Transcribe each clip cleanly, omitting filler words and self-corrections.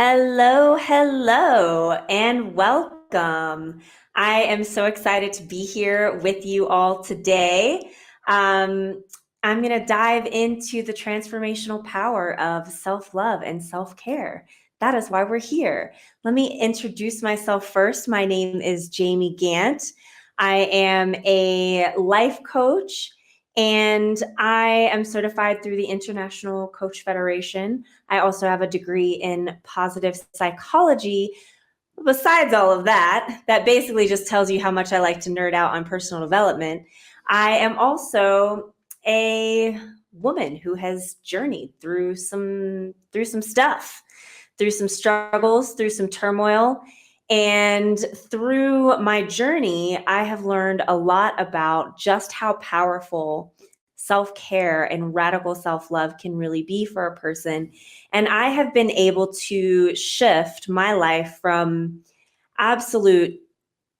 Hello, hello, and welcome. I am so excited to be here with you all today. I'm going to dive into the transformational power of self-love and self-care. That is why we're here. Let me introduce myself first. My name is Jamie Gant. I am a life coach and I am certified through the International Coach Federation. I also have a degree in positive psychology. Besides all of that, that basically just tells you how much I like to nerd out on personal development. I am also a woman who has journeyed through some stuff, through some struggles, through some turmoil. And through my journey, I have learned a lot about just how powerful self-care and radical self-love can really be for a person. And I have been able to shift my life from absolute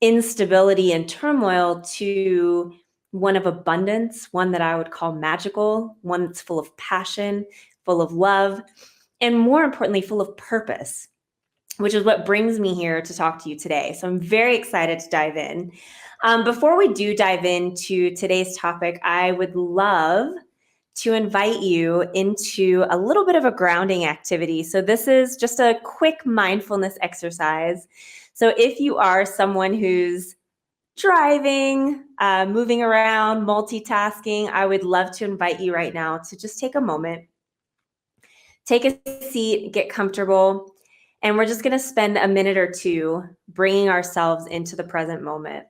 instability and turmoil to one of abundance, one that I would call magical, one that's full of passion, full of love, and more importantly, full of purpose, which is what brings me here to talk to you today. So I'm very excited to dive in. Before we do dive into today's topic, I would love to invite you into a little bit of a grounding activity. So this is just a quick mindfulness exercise. So if you are someone who's driving, moving around, multitasking, I would love to invite you right now to just take a moment, take a seat, get comfortable, and we're just going to spend a minute or two bringing ourselves into the present moment.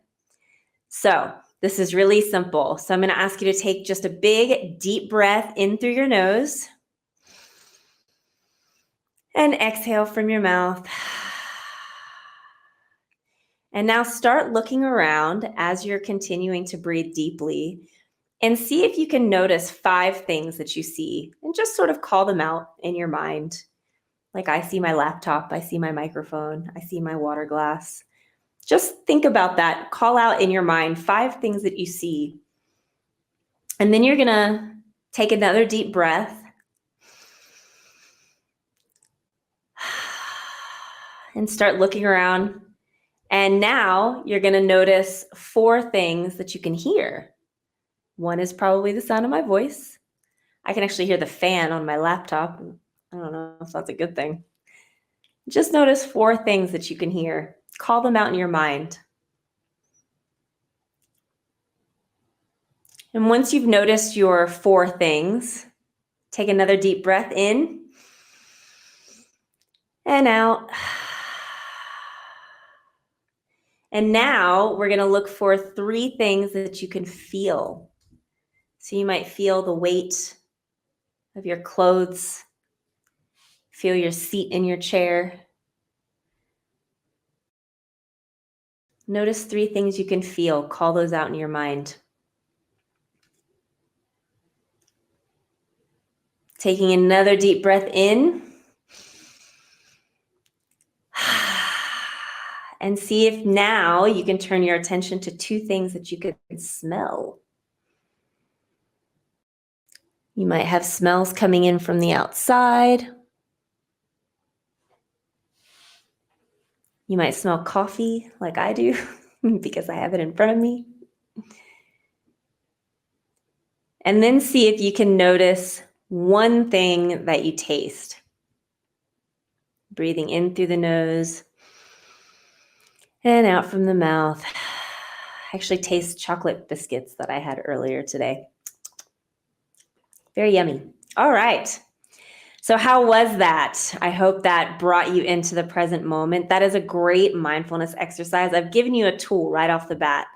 So this is really simple. So I'm going to ask you to take just a big, deep breath in through your nose and exhale from your mouth. And now start looking around as you're continuing to breathe deeply and see if you can notice 5 things that you see and just sort of call them out in your mind. Like I see my laptop, I see my microphone, I see my water glass. Just think about that. Call out in your mind 5 things that you see. And then you're going to take another deep breath and start looking around. And now you're going to notice 4 things that you can hear. One is probably the sound of my voice. I can actually hear the fan on my laptop. I don't know if that's a good thing. Just notice 4 things that you can hear. Call them out in your mind. And once you've noticed your 4 things, take another deep breath in and out. And now we're going to look for 3 things that you can feel. So you might feel the weight of your clothes, feel your seat in your chair. Notice 3 things you can feel. Call those out in your mind. Taking another deep breath in. And see if now you can turn your attention to 2 things that you could smell. You might have smells coming in from the outside. You might smell coffee like I do because I have it in front of me. And then see if you can notice 1 thing that you taste. Breathing in through the nose and out from the mouth. I actually taste chocolate biscuits that I had earlier today. Very yummy. All right. So how was that? I hope that brought you into the present moment. That is a great mindfulness exercise. I've given you a tool right off the bat.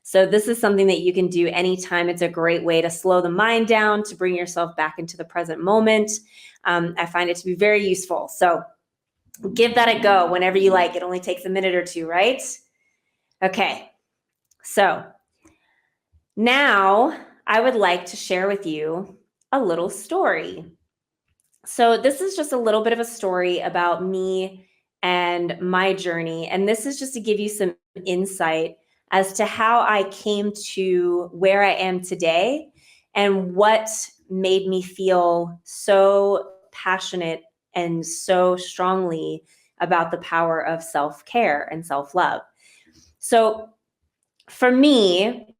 So this is something that you can do anytime. It's a great way to slow the mind down, to bring yourself back into the present moment. I find it to be very useful. So give that a go whenever you like. It only takes a minute or 2, right? Okay. So now I would like to share with you a little story. So this is just a little bit of a story about me and my journey. And this is just to give you some insight as to how I came to where I am today and what made me feel so passionate and so strongly about the power of self-care and self-love. So for me,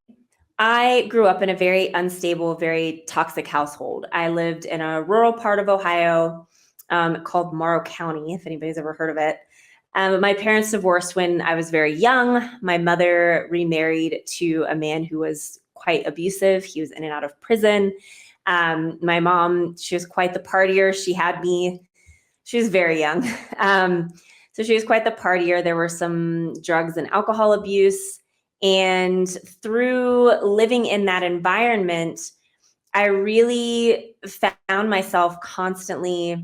I grew up in a very unstable, very toxic household. I lived in a rural part of Ohio called Morrow County, if anybody's ever heard of it. My parents divorced when I was very young. My mother remarried to a man who was quite abusive. He was in and out of prison. My mom, she was quite the partier. She was very young. So she was quite the partier. There were some drugs and alcohol abuse. And through living in that environment, I really found myself constantly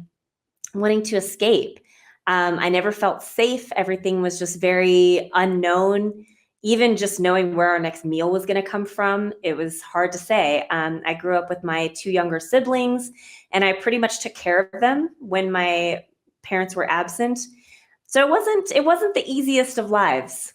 wanting to escape. I never felt safe. Everything was just very unknown. Even just knowing where our next meal was going to come from, it was hard to say. I grew up with my two younger siblings, and I pretty much took care of them when my parents were absent. So it wasn't the easiest of lives.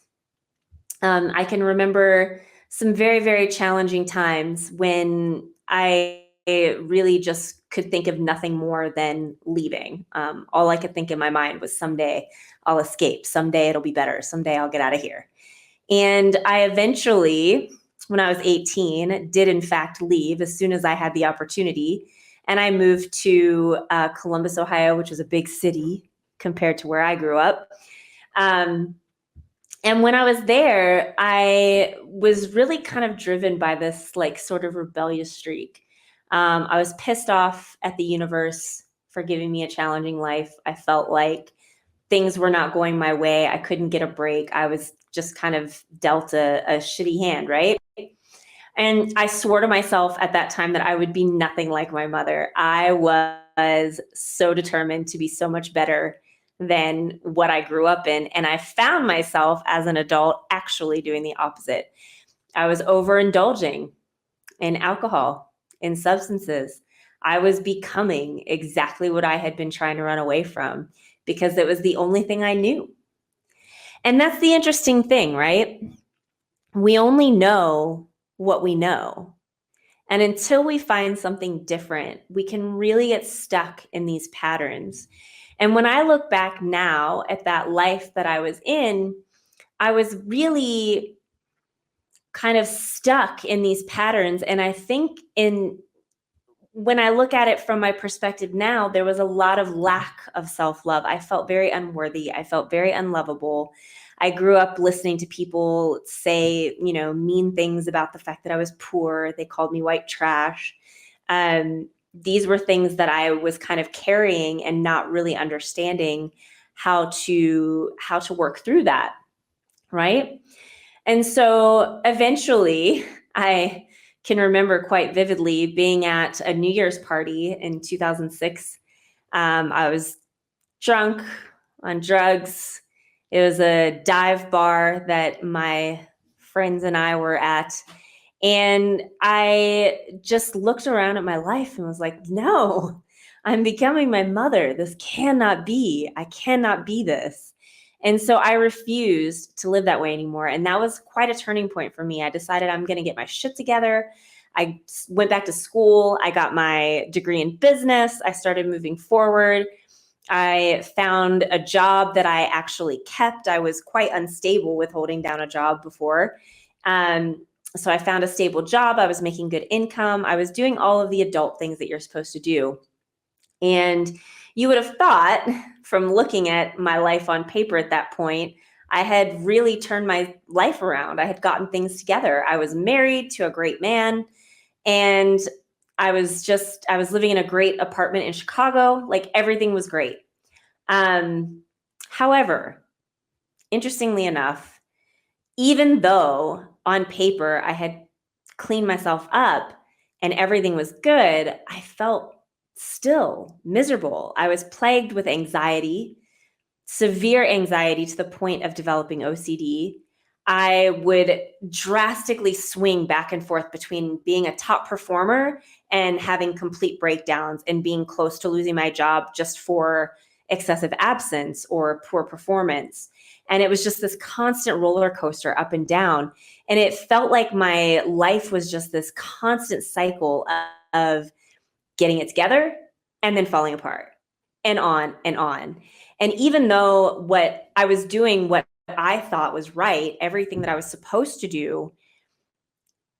I can remember some very, very challenging times when I really just could think of nothing more than leaving. All I could think in my mind was someday I'll escape. Someday it'll be better. Someday I'll get out of here. And I eventually, when I was 18, did in fact leave as soon as I had the opportunity. And I moved to Columbus, Ohio, which is a big city compared to where I grew up. And when I was there, I was really kind of driven by this like sort of rebellious streak. I was pissed off at the universe for giving me a challenging life. I felt like things were not going my way. I couldn't get a break. I was just kind of dealt a shitty hand, right? And I swore to myself at that time that I would be nothing like my mother. I was so determined to be so much better than what I grew up in. And I found myself as an adult actually doing the opposite. I was overindulging in alcohol, in substances. I was becoming exactly what I had been trying to run away from because it was the only thing I knew. And that's the interesting thing, right? We only know what we know. And until we find something different, we can really get stuck in these patterns. And when I look back now at that life that I was in, I was really kind of stuck in these patterns. And I think when I look at it from my perspective now, there was a lot of lack of self-love. I felt very unworthy. I felt very unlovable. I grew up listening to people say, mean things about the fact that I was poor. They called me white trash. These were things that I was kind of carrying and not really understanding how to work through that, right? And so eventually I can remember quite vividly being at a New Year's party in 2006. I was drunk on drugs. It was a dive bar that my friends and I were at. And I just looked around at my life and was like, no, I'm becoming my mother. This cannot be. I cannot be this. And so I refused to live that way anymore. And that was quite a turning point for me. I decided I'm going to get my shit together. I went back to school. I got my degree in business. I started moving forward. I found a job that I actually kept. I was quite unstable with holding down a job before. So I found a stable job. I was making good income. I was doing all of the adult things that you're supposed to do. And you would have thought from looking at my life on paper at that point, I had really turned my life around. I had gotten things together. I was married to a great man, and I was living in a great apartment in Chicago. Like everything was great. However, interestingly enough, even though on paper I had cleaned myself up and everything was good, I felt still miserable. I was plagued with anxiety, severe anxiety to the point of developing OCD. I would drastically swing back and forth between being a top performer and having complete breakdowns and being close to losing my job just for excessive absence or poor performance. And it was just this constant roller coaster up and down. And it felt like my life was just this constant cycle of getting it together and then falling apart and on and on. And even though what I was doing, what I thought was right, everything that I was supposed to do,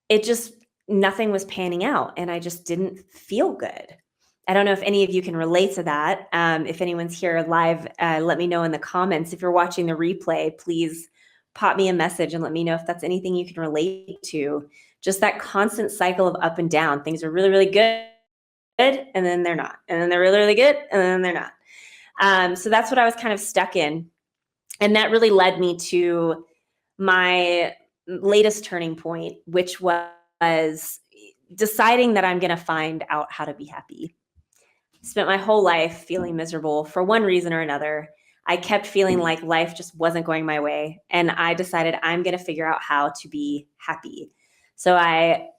it just, nothing was panning out and I just didn't feel good. I don't know if any of you can relate to that. If anyone's here live, let me know in the comments. If you're watching the replay, please pop me a message and let me know if that's anything you can relate to. Just that constant cycle of up and down. Things are really, really good, and then they're not. And then they're really, really good, and then they're not. So that's what I was kind of stuck in. And that really led me to my latest turning point, which was deciding that I'm going to find out how to be happy. Spent my whole life feeling miserable for one reason or another. I kept feeling like life just wasn't going my way. And I decided I'm going to figure out how to be happy. So I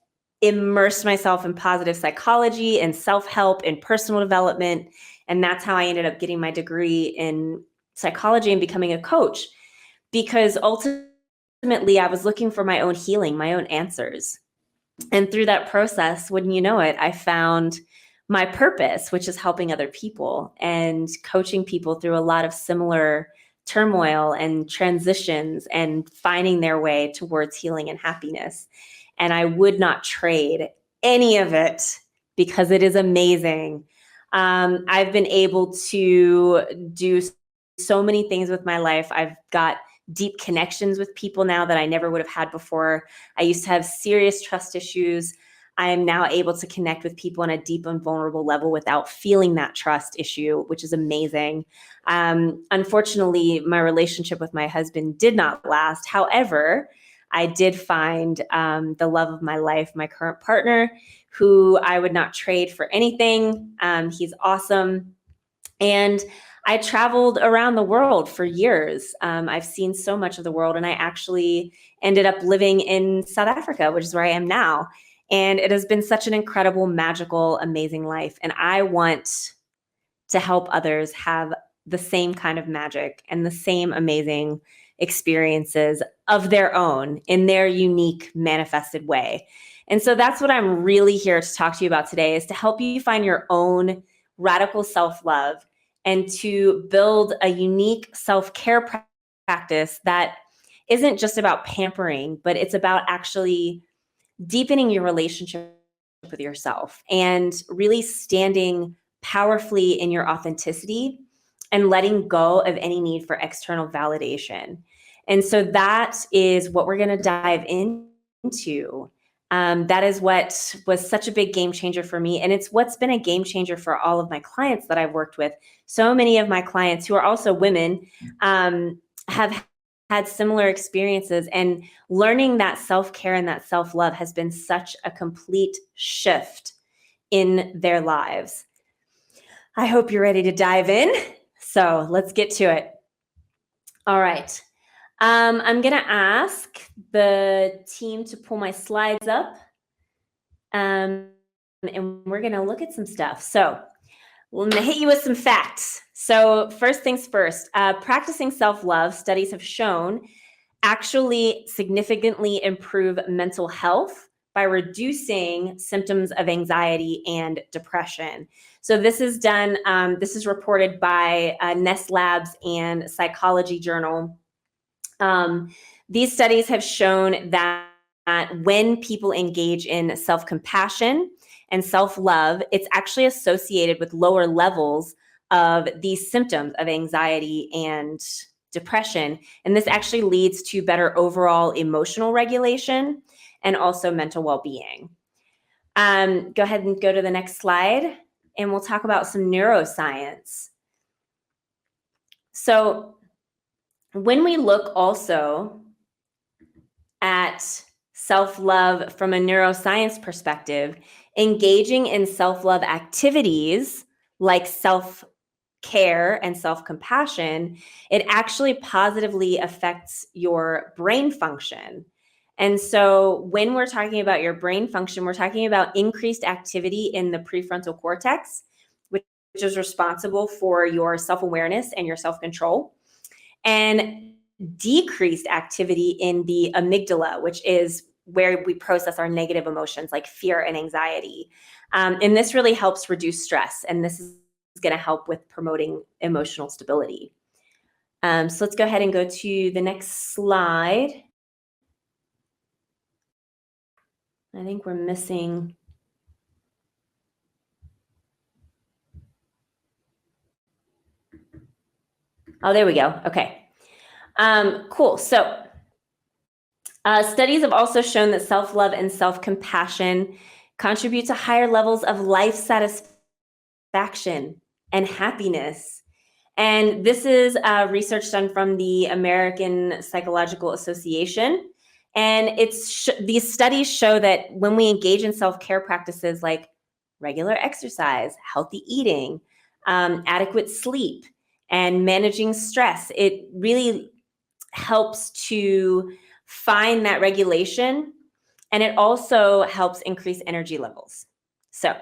immersed myself in positive psychology and self-help and personal development. And that's how I ended up getting my degree in psychology and becoming a coach, because ultimately I was looking for my own healing, my own answers. And through that process, wouldn't you know it, I found my purpose, which is helping other people and coaching people through a lot of similar turmoil and transitions and finding their way towards healing and happiness. And I would not trade any of it because it is amazing. I've been able to do so many things with my life. I've got deep connections with people now that I never would have had before. I used to have serious trust issues. I am now able to connect with people on a deep and vulnerable level without feeling that trust issue, which is amazing. Unfortunately, my relationship with my husband did not last. However, I did find the love of my life, my current partner, who I would not trade for anything. He's awesome. And I traveled around the world for years. I've seen so much of the world, and I actually ended up living in South Africa, which is where I am now. And it has been such an incredible, magical, amazing life. And I want to help others have the same kind of magic and the same amazing experiences of their own in their unique manifested way. And so that's what I'm really here to talk to you about today, is to help you find your own radical self-love and to build a unique self-care practice that isn't just about pampering, but it's about actually deepening your relationship with yourself and really standing powerfully in your authenticity and letting go of any need for external validation. And so that is what we're going to dive into. That is what was such a big game changer for me. And it's what's been a game changer for all of my clients that I've worked with. So many of my clients, who are also women, have had similar experiences, and learning that self-care and that self-love has been such a complete shift in their lives. I hope you're ready to dive in. So let's get to it. All right. I'm going to ask the team to pull my slides up, and we're going to look at some stuff. So I'm going to hit you with some facts. So first things first, practicing self-love, studies have shown, actually significantly improve mental health by reducing symptoms of anxiety and depression. So this is done, this is reported by Nest Labs and Psychology Journal. These studies have shown that when people engage in self-compassion and self-love, it's actually associated with lower levels of these symptoms of anxiety and depression. And this actually leads to better overall emotional regulation and also mental well-being. Go ahead and go to the next slide, and we'll talk about some neuroscience. So when we look also at self-love from a neuroscience perspective, engaging in self-love activities like self-care and self-compassion, it actually positively affects your brain function. And so when we're talking about your brain function, we're talking about increased activity in the prefrontal cortex, which is responsible for your self-awareness and your self-control, and decreased activity in the amygdala, which is where we process our negative emotions like fear and anxiety. And this really helps reduce stress. And this is going to help with promoting emotional stability. So let's go ahead and go to the next slide. I think we're missing. Oh, there we go. Okay. Cool. So studies have also shown that self-love and self-compassion contribute to higher levels of life satisfaction and happiness. And this is research done from the American Psychological Association. And these studies show that when we engage in self-care practices like regular exercise, healthy eating, adequate sleep, and managing stress, it really helps to find that regulation, and it also helps increase energy levels. So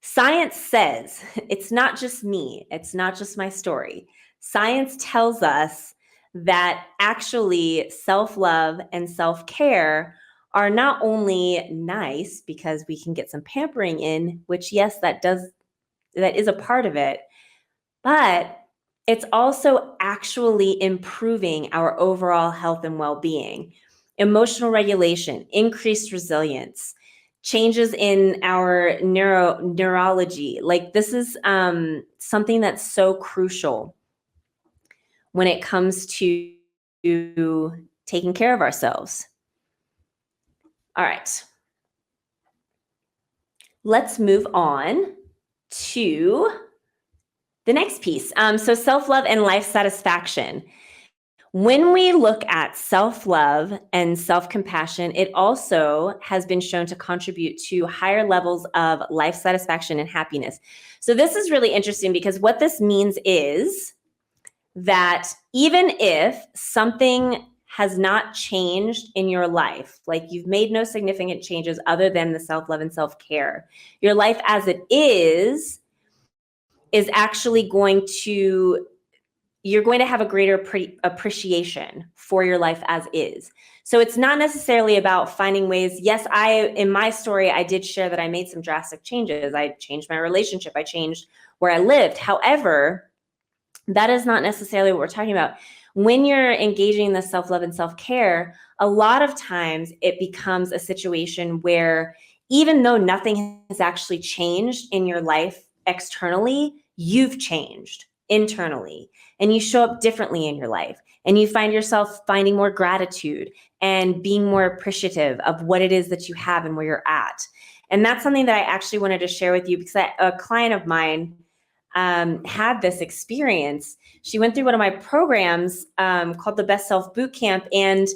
science says, it's not just me, it's not just my story. Science tells us that actually self-love and self-care are not only nice because we can get some pampering in, which yes, that is a part of it, but it's also actually improving our overall health and well-being, emotional regulation, increased resilience, changes in our neurology. Like this is something that's so crucial when it comes to taking care of ourselves. All right. Let's move on to the next piece. So self-love and life satisfaction. When we look at self-love and self-compassion, it also has been shown to contribute to higher levels of life satisfaction and happiness. So this is really interesting because what this means is that even if something has not changed in your life, like you've made no significant changes other than the self-love and self-care, your life as it is actually you're going to have a greater appreciation for your life as is. So it's not necessarily about finding ways. Yes, in my story, I did share that I made some drastic changes. I changed my relationship. I changed where I lived. However, that is not necessarily what we're talking about. When you're engaging in the self-love and self-care, a lot of times it becomes a situation where even though nothing has actually changed in your life externally, you've changed internally and you show up differently in your life and you find yourself finding more gratitude and being more appreciative of what it is that you have and where you're at. And that's something that I actually wanted to share with you because a client of mine had this experience. She went through one of my programs called the Best Self Bootcamp, and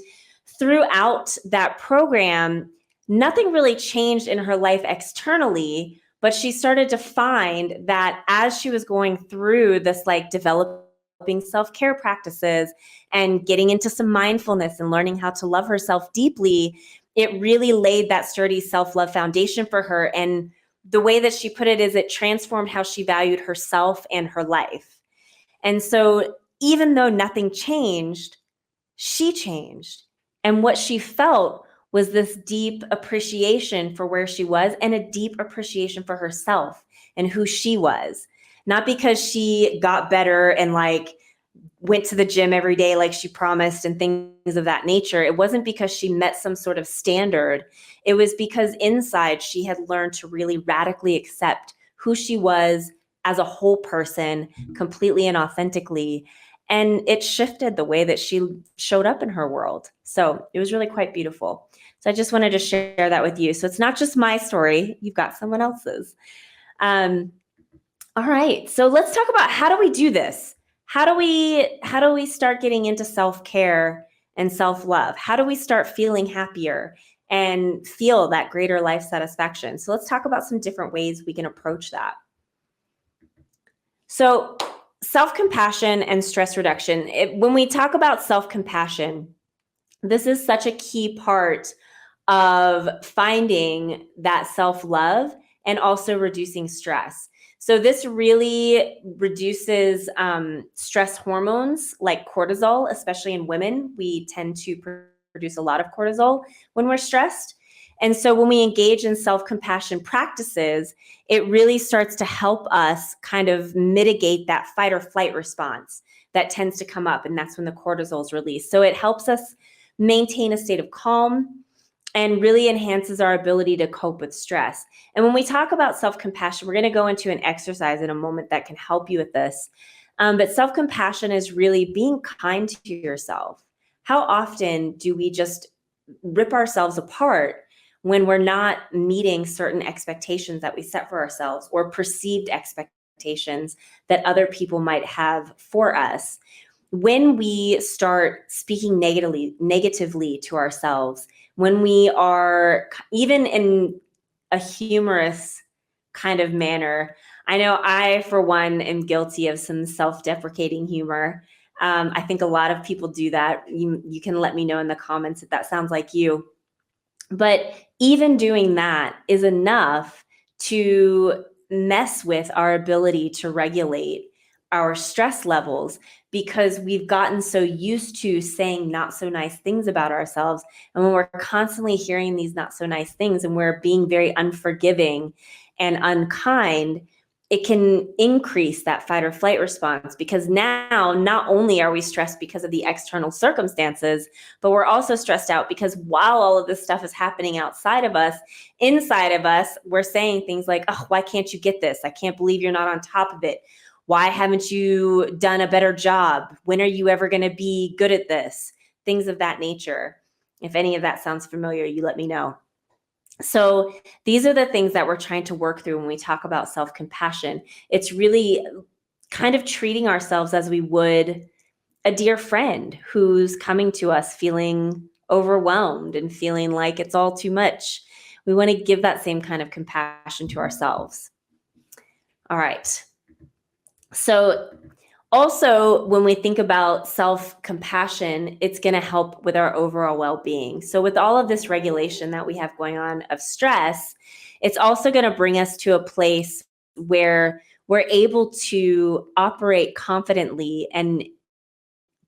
throughout that program, nothing really changed in her life externally, but she started to find that as she was going through this, like developing self-care practices and getting into some mindfulness and learning how to love herself deeply, it really laid that sturdy self-love foundation for her. And the way that she put it is it transformed how she valued herself and her life. And so even though nothing changed, she changed. And what she felt was this deep appreciation for where she was and a deep appreciation for herself and who she was. Not because she got better and like went to the gym every day like she promised and things of that nature. It wasn't because she met some sort of standard. It was because inside she had learned to really radically accept who she was as a whole person, completely and authentically. And it shifted the way that she showed up in her world. So it was really quite beautiful. So I just wanted to share that with you. So it's not just my story, you've got someone else's. All right, so let's talk about how do we do this? How do we start getting into self-care and self-love? How do we start feeling happier and feel that greater life satisfaction? So let's talk about some different ways we can approach that. So self-compassion and stress reduction. When we talk about self-compassion, this is such a key part of finding that self-love and also reducing stress. So this really reduces stress hormones like cortisol, especially in women. We tend to produce a lot of cortisol when we're stressed. And so when we engage in self-compassion practices, it really starts to help us kind of mitigate that fight or flight response that tends to come up. And that's when the cortisol is released. So it helps us maintain a state of calm and really enhances our ability to cope with stress. And when we talk about self-compassion, we're going to go into an exercise in a moment that can help you with this. But self-compassion is really being kind to yourself. How often do we just rip ourselves apart when we're not meeting certain expectations that we set for ourselves or perceived expectations that other people might have for us? When we start speaking negatively to ourselves, when we are even in a humorous kind of manner, I know I, for one, am guilty of some self-deprecating humor. I think a lot of people do that. You can let me know in the comments if that sounds like you. But even doing that is enough to mess with our ability to regulate our stress levels, because we've gotten so used to saying not so nice things about ourselves. And when we're constantly hearing these not so nice things and we're being very unforgiving and unkind, it can increase that fight or flight response, because now not only are we stressed because of the external circumstances, but we're also stressed out because while all of this stuff is happening outside of us, inside of us, we're saying things like, oh, why can't you get this? I can't believe you're not on top of it. Why haven't you done a better job? When are you ever going to be good at this? Things of that nature. If any of that sounds familiar, you let me know. So these are the things that we're trying to work through when we talk about self-compassion. It's really kind of treating ourselves as we would a dear friend who's coming to us feeling overwhelmed and feeling like it's all too much. We want to give that same kind of compassion to ourselves. All right. So also, when we think about self-compassion, it's going to help with our overall well-being. So with all of this regulation that we have going on of stress, it's also going to bring us to a place where we're able to operate confidently and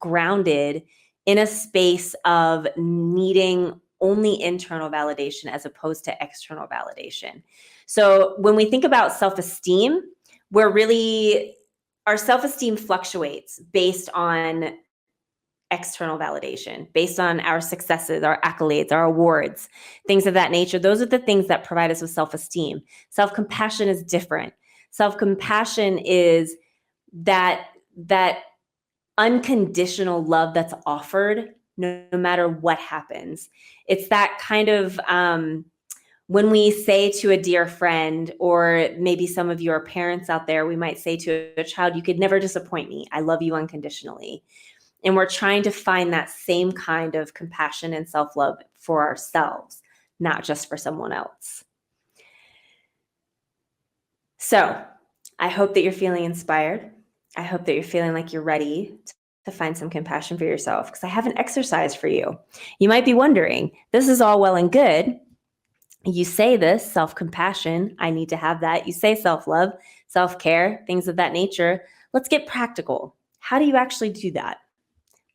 grounded in a space of needing only internal validation as opposed to external validation. So when we think about self-esteem, our self-esteem fluctuates based on external validation, based on our successes, our accolades, our awards, things of that nature. Those are the things that provide us with self-esteem. Self-compassion is different. Self-compassion is that unconditional love that's offered no matter what happens. It's that kind of when we say to a dear friend, or maybe some of you are parents out there, we might say to a child, you could never disappoint me. I love you unconditionally. And we're trying to find that same kind of compassion and self-love for ourselves, not just for someone else. So I hope that you're feeling inspired. I hope that you're feeling like you're ready to find some compassion for yourself, because I have an exercise for you. You might be wondering, this is all well and good. You say this, self-compassion, I need to have that. You say self-love, self-care, things of that nature. Let's get practical. How do you actually do that?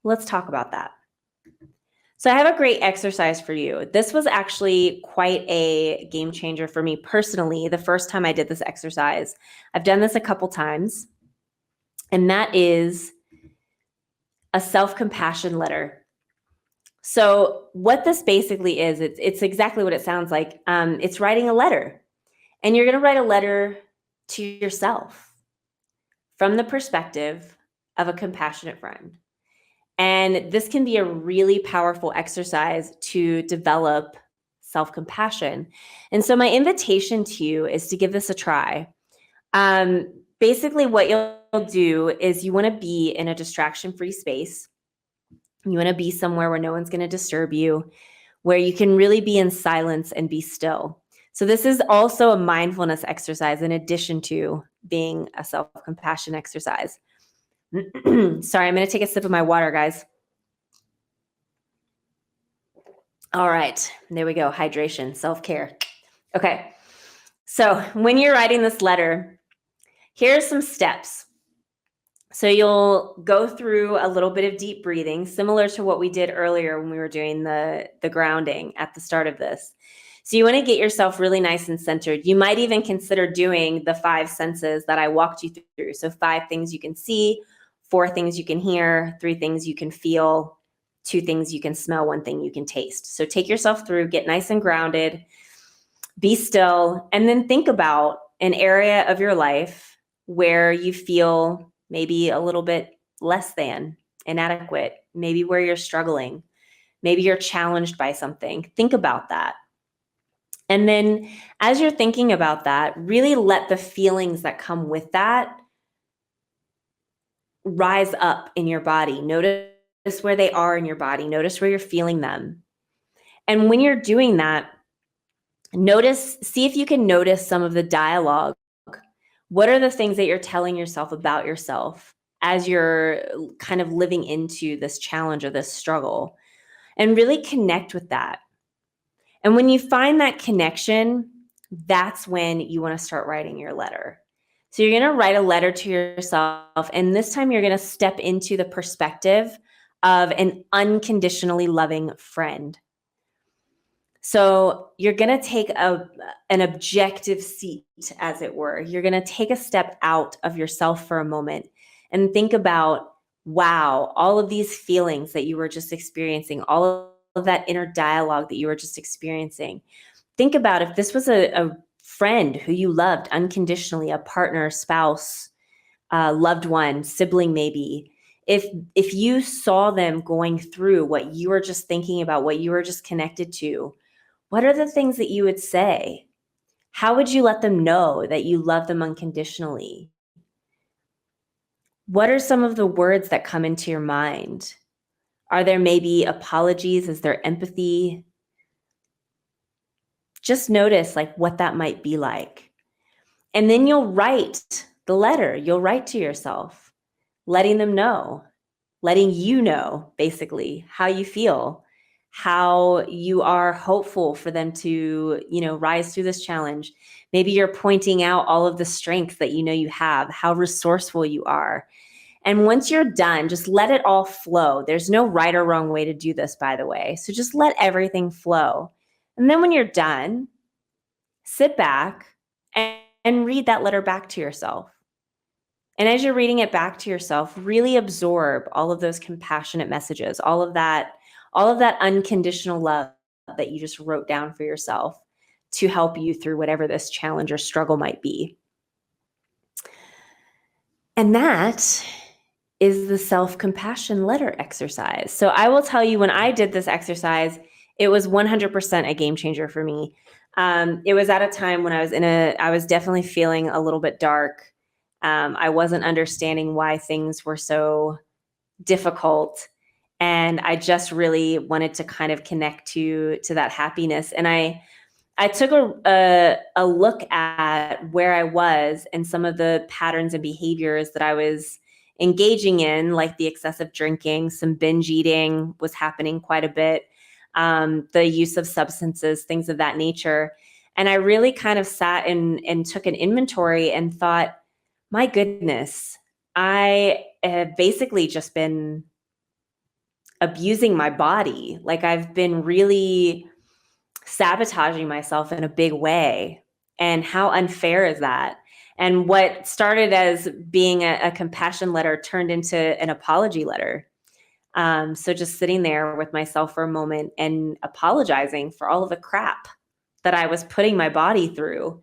Let's talk about that. So I have a great exercise for you. This was actually quite a game changer for me personally, the first time I did this exercise. I've done this a couple times, and that is a self-compassion letter. So what this basically is, it's exactly what it sounds like. It's writing a letter, and you're going to write a letter to yourself from the perspective of a compassionate friend. And this can be a really powerful exercise to develop self-compassion. And so my invitation to you is to give this a try. Basically, what you'll do is you want to be in a distraction-free space. You want to be somewhere where no one's going to disturb you, where you can really be in silence and be still. So this is also a mindfulness exercise in addition to being a self-compassion exercise. Sorry, I'm going to take a sip of my water, guys. All right, there we go. Hydration, self-care. Okay, so when you're writing this letter, here's some steps. So you'll go through a little bit of deep breathing, similar to what we did earlier when we were doing the grounding at the start of this. So you want to get yourself really nice and centered. You might even consider doing the 5 senses that I walked you through. So 5 things you can see, 4 things you can hear, 3 things you can feel, 2 things you can smell, 1 thing you can taste. So take yourself through, get nice and grounded, be still, and then think about an area of your life where you feel maybe a little bit less than, inadequate, maybe where you're struggling, maybe you're challenged by something. Think about that. And then as you're thinking about that, really let the feelings that come with that rise up in your body. Notice where they are in your body. Notice where you're feeling them. And when you're doing that, see if you can notice some of the dialogue. What are the things that you're telling yourself about yourself as you're kind of living into this challenge or this struggle? And really connect with that. And when you find that connection, that's when you want to start writing your letter. So you're going to write a letter to yourself, and this time you're going to step into the perspective of an unconditionally loving friend. So you're going to take an objective seat, as it were. You're going to take a step out of yourself for a moment and think about, wow, all of these feelings that you were just experiencing, all of that inner dialogue that you were just experiencing. Think about if this was a friend who you loved unconditionally, a partner, spouse, loved one, sibling maybe. If you saw them going through what you were just thinking about, what you were just connected to, what are the things that you would say? How would you let them know that you love them unconditionally? What are some of the words that come into your mind? Are there maybe apologies? Is there empathy? Just notice like what that might be like. And then you'll write the letter. You'll write to yourself, letting them know, letting you know, basically, how you feel, how you are hopeful for them to, rise through this challenge. Maybe you're pointing out all of the strengths that you know you have, how resourceful you are. And once you're done, just let it all flow. There's no right or wrong way to do this, by the way. So just let everything flow. And then when you're done, sit back and read that letter back to yourself. And as you're reading it back to yourself, really absorb all of those compassionate messages, all of that unconditional love that you just wrote down for yourself to help you through whatever this challenge or struggle might be. And that is the self-compassion letter exercise. So I will tell you, when I did this exercise, it was 100% a game changer for me. It was at a time when I was definitely feeling a little bit dark. I wasn't understanding why things were so difficult. And I just really wanted to kind of connect to that happiness. And I took a look at where I was and some of the patterns and behaviors that I was engaging in, like the excessive drinking, some binge eating was happening quite a bit, the use of substances, things of that nature. And I really kind of sat and took an inventory and thought, my goodness, I have basically just been abusing my body. Like I've been really sabotaging myself in a big way. And how unfair is that? And what started as being a compassion letter turned into an apology letter. So just sitting there with myself for a moment and apologizing for all of the crap that I was putting my body through,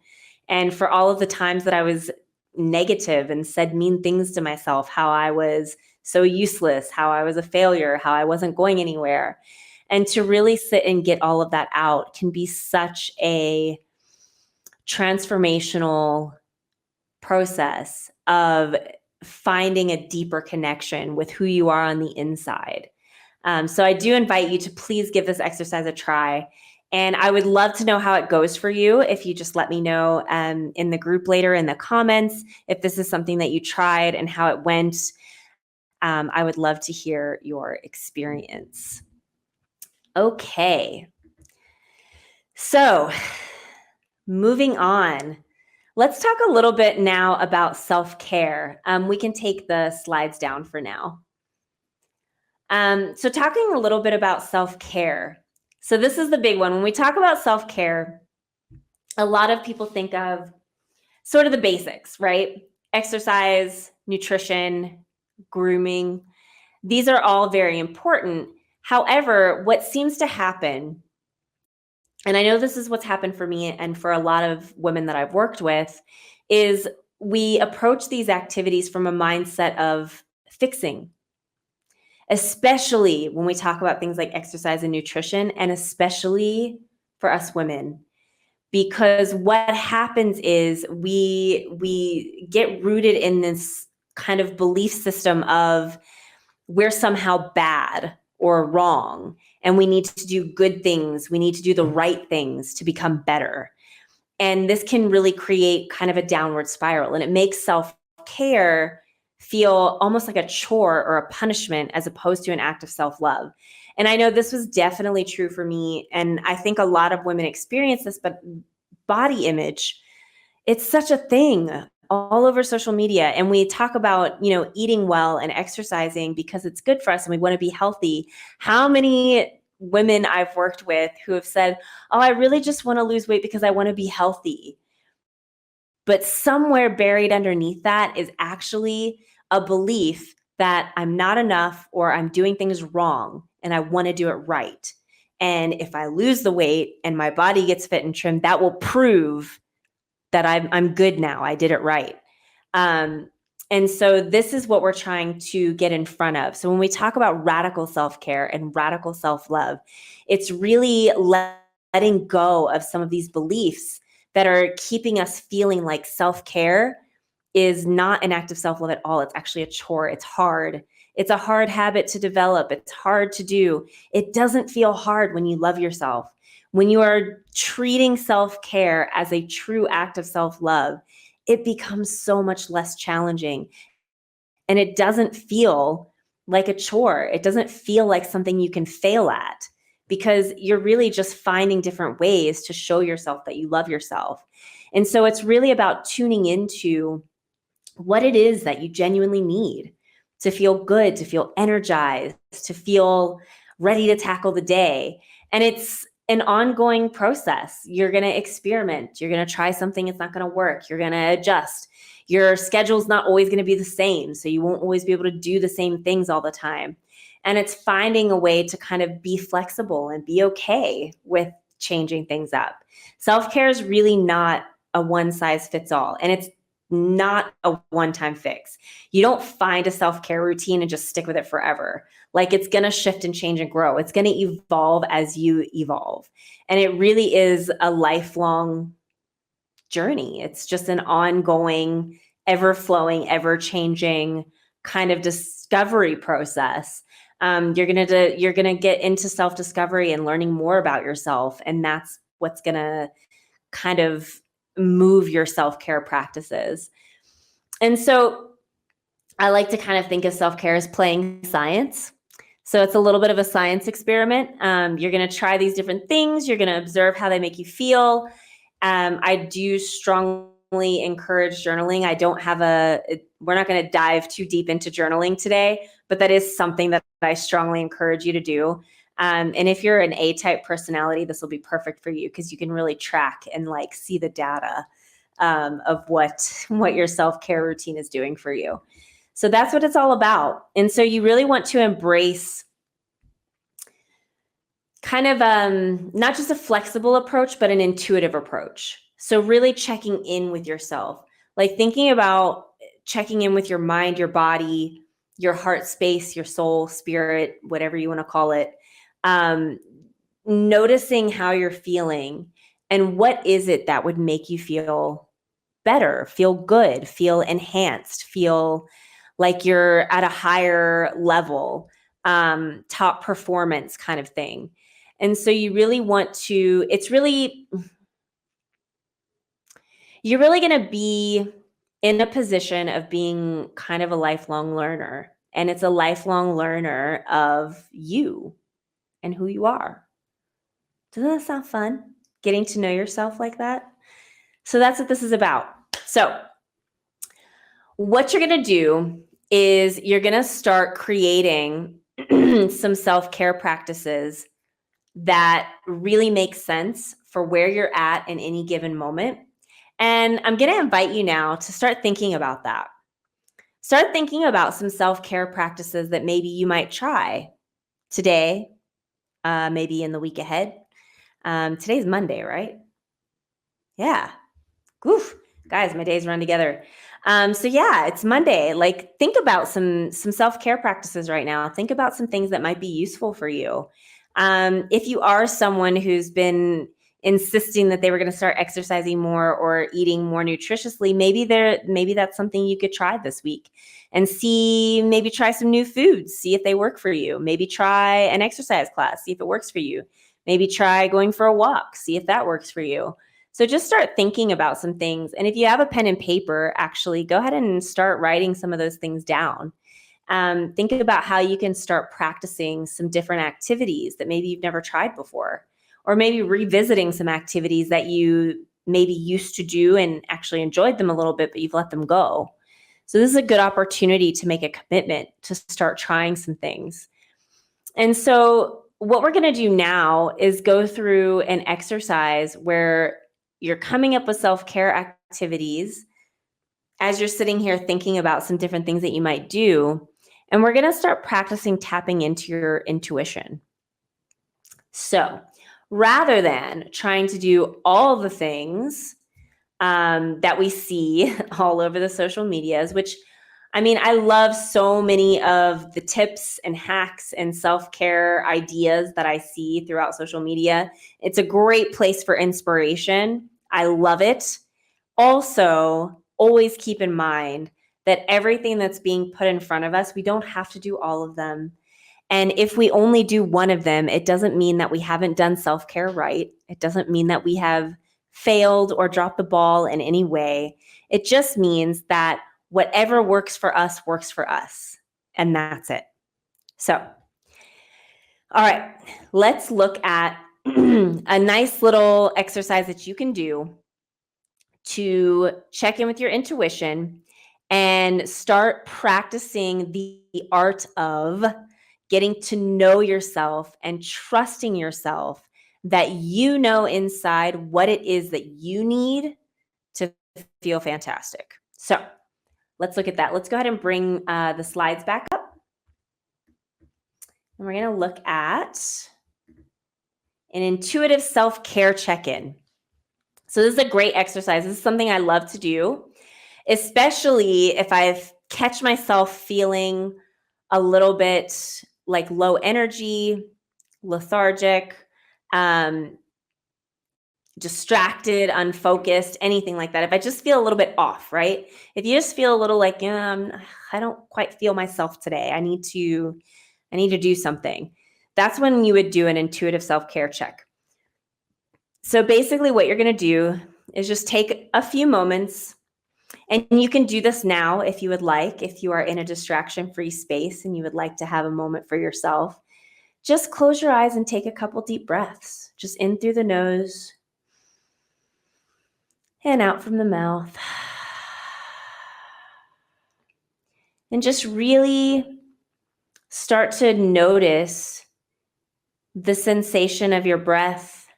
and for all of the times that I was negative and said mean things to myself, how I was so useless, how I was a failure, how I wasn't going anywhere. And to really sit and get all of that out can be such a transformational process of finding a deeper connection with who you are on the inside. So I do invite you to please give this exercise a try. And I would love to know how it goes for you if you just let me know in the group later in the comments if this is something that you tried and how it went. I would love to hear your experience. Okay. So moving on. Let's talk a little bit now about self-care. We can take the slides down for now. So talking a little bit about self-care. So this is the big one. When we talk about self-care, a lot of people think of sort of the basics, right? Exercise, nutrition, grooming. These are all very important. However, what seems to happen, and I know this is what's happened for me and for a lot of women that I've worked with, is we approach these activities from a mindset of fixing, especially when we talk about things like exercise and nutrition, and especially for us women. Because what happens is we get rooted in this kind of belief system of we're somehow bad or wrong, and we need to do good things, we need to do the right things to become better. And this can really create kind of a downward spiral, and it makes self-care feel almost like a chore or a punishment as opposed to an act of self-love. And I know this was definitely true for me, and I think a lot of women experience this. But body image, it's such a thing all over social media, and we talk about, eating well and exercising because it's good for us and we want to be healthy. How many women I've worked with who have said, "Oh, I really just want to lose weight because I want to be healthy." But somewhere buried underneath that is actually a belief that I'm not enough or I'm doing things wrong and I want to do it right. And if I lose the weight and my body gets fit and trim, that will prove that I'm good now. I did it right. Um, and so this is what we're trying to get in front of. So when we talk about radical self-care and radical self-love, it's really letting go of some of these beliefs that are keeping us feeling like self-care is not an act of self-love at all. It's actually a chore. It's hard. It's a hard habit to develop. It's hard to do. It doesn't feel hard when you love yourself. When you are treating self-care as a true act of self-love, it becomes so much less challenging. And it doesn't feel like a chore. It doesn't feel like something you can fail at, because you're really just finding different ways to show yourself that you love yourself. And so it's really about tuning into what it is that you genuinely need to feel good, to feel energized, to feel ready to tackle the day. And it's an ongoing process. You're going to experiment. You're going to try something, it's not going to work. You're going to adjust. Your schedule's not always going to be the same, so you won't always be able to do the same things all the time. And it's finding a way to kind of be flexible and be okay with changing things up. Self-care is really not a one size fits all, and it's not a one-time fix. You don't find a self-care routine and just stick with it forever. Like, it's going to shift and change and grow. It's going to evolve as you evolve. And it really is a lifelong journey. It's just an ongoing, ever-flowing, ever-changing kind of discovery process. You're gonna get into self-discovery and learning more about yourself, and that's what's gonna kind of move your self-care practices. And so I like to kind of think of self-care as playing science. So it's a little bit of a science experiment. You're going to try these different things. You're going to observe how they make you feel. I do strongly encourage journaling. We're not going to dive too deep into journaling today, but that is something that I strongly encourage you to do. And if you're an A-type personality, this will be perfect for you, because you can really track and like see the data of what your self-care routine is doing for you. So that's what it's all about. And so you really want to embrace kind of not just a flexible approach, but an intuitive approach. So really checking in with yourself, like thinking about checking in with your mind, your body, your heart space, your soul, spirit, whatever you want to call it. Noticing how you're feeling and what is it that would make you feel better, feel good, feel enhanced, feel like you're at a higher level, top performance kind of thing. And so you really want to, you're really going to be in a position of being kind of a lifelong learner. And it's a lifelong learner of you and who you are. Doesn't that sound fun? Getting to know yourself like that? So that's what this is about. So what you're going to do is you're going to start creating some self-care practices that really make sense for where you're at in any given moment. And I'm going to invite you now to start thinking about that. Start thinking about some self-care practices that maybe you might try today, maybe in the week ahead. Today's Monday, right? Yeah. Oof, guys, my days run together. So yeah, it's Monday. Like, think about some self-care practices right now. Think about some things that might be useful for you. If you are someone who's been insisting that they were going to start exercising more or eating more nutritiously, maybe that's something you could try this week and see. Maybe try some new foods, see if they work for you. Maybe try an exercise class, see if it works for you. Maybe try going for a walk, see if that works for you. So just start thinking about some things. And if you have a pen and paper, actually go ahead and start writing some of those things down. Think about how you can start practicing some different activities that maybe you've never tried before, or maybe revisiting some activities that you maybe used to do and actually enjoyed them a little bit, but you've let them go. So this is a good opportunity to make a commitment to start trying some things. And so what we're going to do now is go through an exercise where you're coming up with self-care activities as you're sitting here thinking about some different things that you might do. And we're going to start practicing tapping into your intuition. So rather than trying to do all the things that we see all over the social medias, which I love so many of the tips and hacks and self-care ideas that I see throughout social media. It's a great place for inspiration. I love it. Also, always keep in mind that everything that's being put in front of us, we don't have to do all of them. And if we only do one of them, it doesn't mean that we haven't done self-care right. It doesn't mean that we have failed or dropped the ball in any way. It just means that whatever works for us works for us. And that's it. So, all right, let's look at a nice little exercise that you can do to check in with your intuition and start practicing the art of getting to know yourself and trusting yourself that you know inside what it is that you need to feel fantastic. So let's look at that. Let's go ahead and bring the slides back up. And we're going to look at an intuitive self-care check-in. So this is a great exercise. This is something I love to do, especially if I catch myself feeling a little bit like low energy, lethargic, distracted, unfocused, anything like that. If I just feel a little bit off, right? If you just feel a little like, I don't quite feel myself today. I need to do something. That's when you would do an intuitive self-care check. So basically what you're going to do is just take a few moments, and you can do this now if you would like, if you are in a distraction-free space and you would like to have a moment for yourself. Just close your eyes and take a couple deep breaths, just in through the nose and out from the mouth. And just really start to notice the sensation of your breath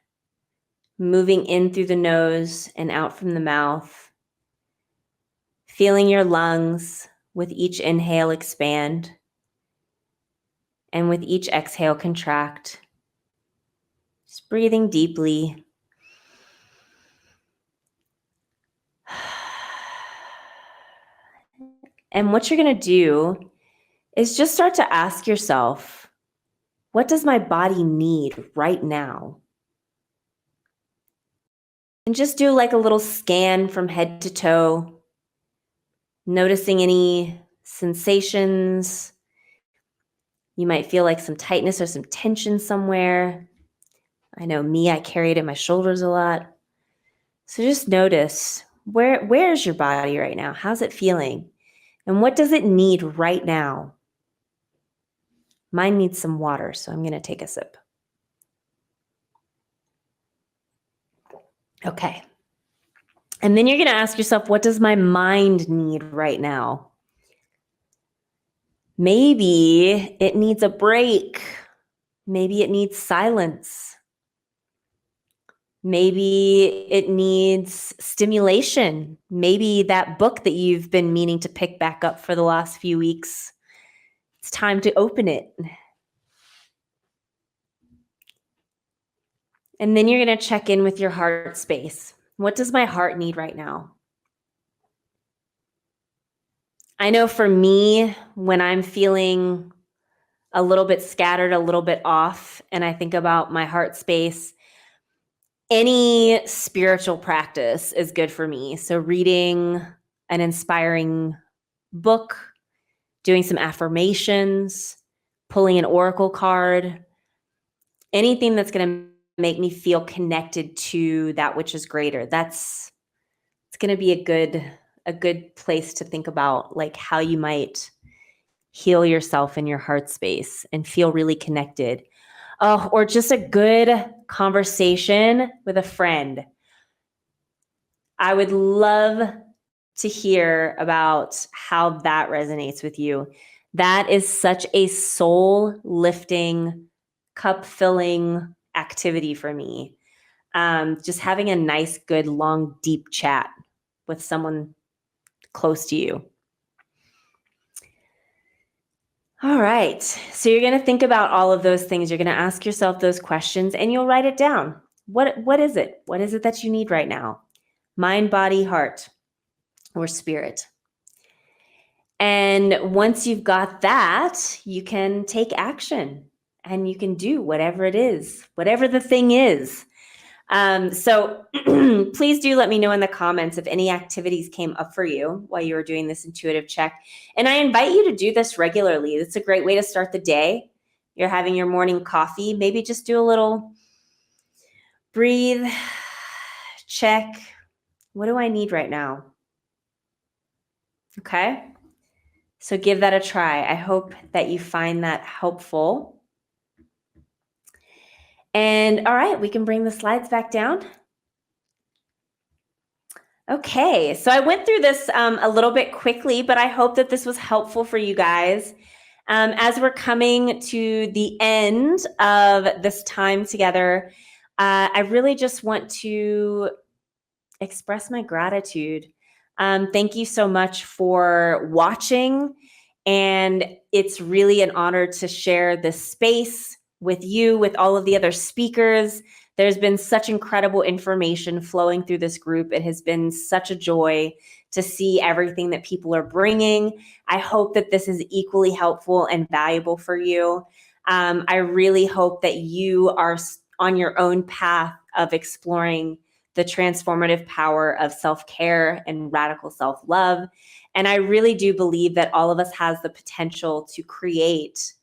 moving in through the nose and out from the mouth. Feeling your lungs with each inhale expand and with each exhale contract. Just breathing deeply. And what you're going to do is just start to ask yourself, what does my body need right now? And just do like a little scan from head to toe, noticing any sensations. You might feel like some tightness or some tension somewhere. I know me, I carry it in my shoulders a lot. So just notice, where's your body right now? How's it feeling? And what does it need right now? Mine needs some water, so I'm going to take a sip. Okay. And then you're going to ask yourself, what does my mind need right now? Maybe it needs a break. Maybe it needs silence. Maybe it needs stimulation. Maybe that book that you've been meaning to pick back up for the last few weeks, it's time to open it. And then you're going to check in with your heart space. What does my heart need right now? I know for me, when I'm feeling a little bit scattered, a little bit off, and I think about my heart space, any spiritual practice is good for me. So reading an inspiring book, doing some affirmations, pulling an oracle card, anything that's going to make me feel connected to that which is greater. It's going to be a good place to think about, like, how you might heal yourself in your heart space and feel really connected. Oh, or just a good conversation with a friend. I would love to hear about how that resonates with you. That is such a soul lifting, cup filling activity for me. Just having a nice, good, long, deep chat with someone close to you. All right. So you're going to think about all of those things. You're going to ask yourself those questions and you'll write it down. What is it? What is it that you need right now? Mind, body, heart, or spirit. And once you've got that, you can take action and you can do whatever it is, whatever the thing is. So please do let me know in the comments if any activities came up for you while you were doing this intuitive check. And I invite you to do this regularly. It's a great way to start the day. You're having your morning coffee. Maybe just do a little breathe, check. What do I need right now? Okay. So give that a try. I hope that you find that helpful. And all right, we can bring the slides back down. Okay, so I went through this a little bit quickly, but I hope that this was helpful for you guys. As we're coming to the end of this time together, I really just want to express my gratitude. Thank you so much for watching. And it's really an honor to share this space with you, with all of the other speakers. There's been such incredible information flowing through this group. It has been such a joy to see everything that people are bringing. I hope that this is equally helpful and valuable for you. I really hope that you are on your own path of exploring the transformative power of self-care and radical self-love. And I really do believe that all of us has the potential to create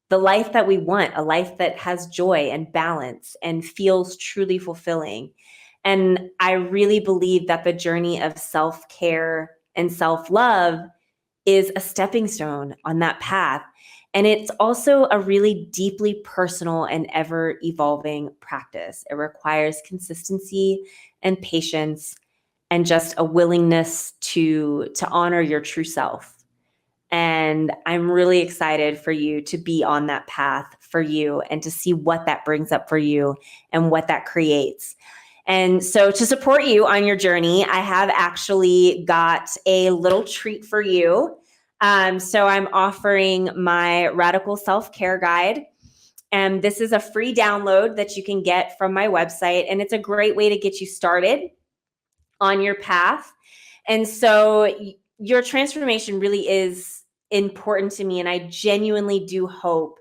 the life that we want, a life that has joy and balance and feels truly fulfilling. And I really believe that the journey of self-care and self-love is a stepping stone on that path. And it's also a really deeply personal and ever evolving practice. It requires consistency and patience and just a willingness to honor your true self. And I'm really excited for you to be on that path for you and to see what that brings up for you and what that creates. And so to support you on your journey, I have actually got a little treat for you. So I'm offering my Radical Self-Care Guide. And this is a free download that you can get from my website. And it's a great way to get you started on your path. And so your transformation really is important to me. And I genuinely do hope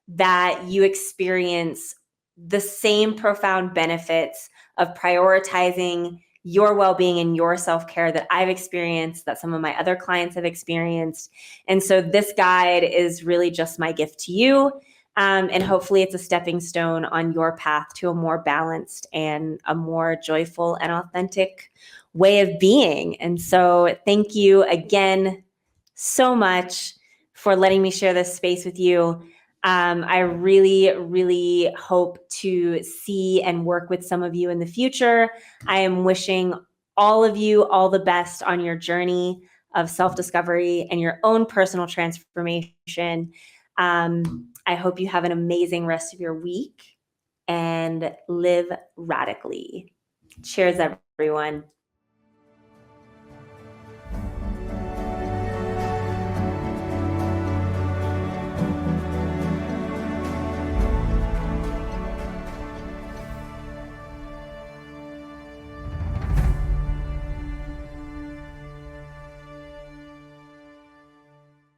that you experience the same profound benefits of prioritizing your well-being and your self-care that I've experienced, that some of my other clients have experienced. And so this guide is really just my gift to you. And hopefully it's a stepping stone on your path to a more balanced and a more joyful and authentic way of being. And so thank you again so much for letting me share this space with you. I really, really hope to see and work with some of you in the future. I am wishing all of you all the best on your journey of self-discovery and your own personal transformation. I hope you have an amazing rest of your week and live radically. Cheers, everyone.